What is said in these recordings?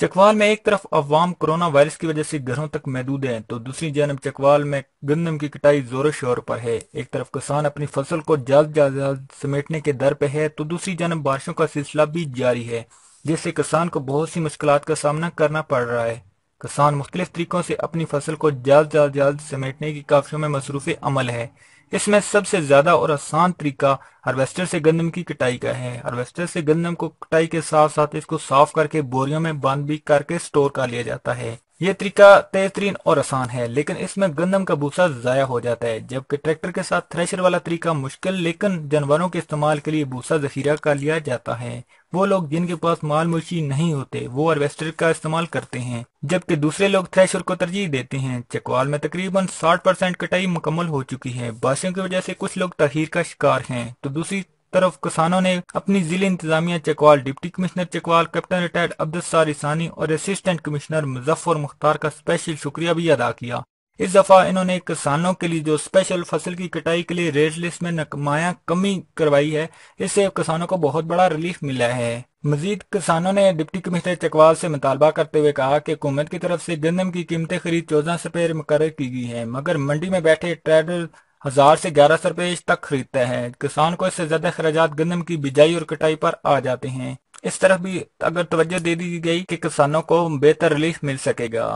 चकवाल में एक तरफ अवाम कोरोना वायरस की वजह से घरों तक महदूद हैं, तो दूसरी जानब चकवाल में गंदम की कटाई जोरों शोर पर है। एक तरफ किसान अपनी फसल को जल्द से जल्द समेटने के दर पे है, तो दूसरी जानब बारिशों का सिलसिला भी जारी है, जिससे किसान को बहुत सी मुश्किलात का सामना करना पड़ रहा है। किसान मुख्तलिफ तरीकों से अपनी फसल को जल्द से जल्द समेटने की काविशों में मसरूफ़ अमल है। इसमें सबसे ज्यादा और आसान तरीका हार्वेस्टर से गंदम की कटाई का है। हार्वेस्टर से गंदम को कटाई के साथ साथ इसको साफ करके बोरियों में बंद भी करके स्टोर कर लिया जाता है। ये तरीका तेज तरीन और आसान है, लेकिन इसमें गंदम का भूसा जाया हो जाता है, जबकि ट्रैक्टर के साथ थ्रेशर वाला तरीका मुश्किल लेकिन जानवरों के इस्तेमाल के लिए भूसा जखीरा कर लिया जाता है। वो लोग जिनके पास माल मवेशी नहीं होते वो हार्वेस्टर का इस्तेमाल करते हैं, जबकि दूसरे लोग थ्रेशर को तरजीह देते हैं। चकवाल में तकरीबन 60% कटाई मुकम्मल हो चुकी है। बारिशों की वजह से कुछ लोग तखीर का शिकार हैं, तो दूसरी तरफ किसानों ने अपनी जिले इंतजामिया Chakwal, deputy commissioner Chakwal captain retired Abdul Isani और असिस्टेंट कमिश्नर मुजफ्फर मुख्तार का स्पेशल शुक्रिया भी अदा किया। इस दफा इन्होंने किसानों के लिए जो स्पेशल फसल की कटाई के लिए रेट लिस्ट में नुमाया कमी करवाई है, इससे किसानों को बहुत बड़ा रिलीफ मिला है। मजीद किसानों ने डिप्टी कमिश्नर चकवाल से मुतालबा करते हुए कहा कि हुकूमत की तरफ से गंदम की कीमतें खरीद 14 रुपये मुकर्रर की गई है, मगर मंडी में बैठे ट्रेडर 1000 से 1100 रुपये तक खरीदता है। किसान को इससे ज्यादा खर्चात गंदम की बिजाई और कटाई पर आ जाते हैं। इस तरफ भी अगर तवज्जो दे दी गई कि किसानों को बेहतर रिलीफ मिल सकेगा।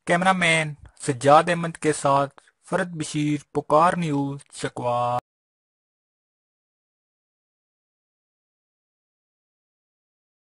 कैमरामैन सज्जाद अहमद के साथ फरद बशीर, पुकार न्यूज, चकवाल।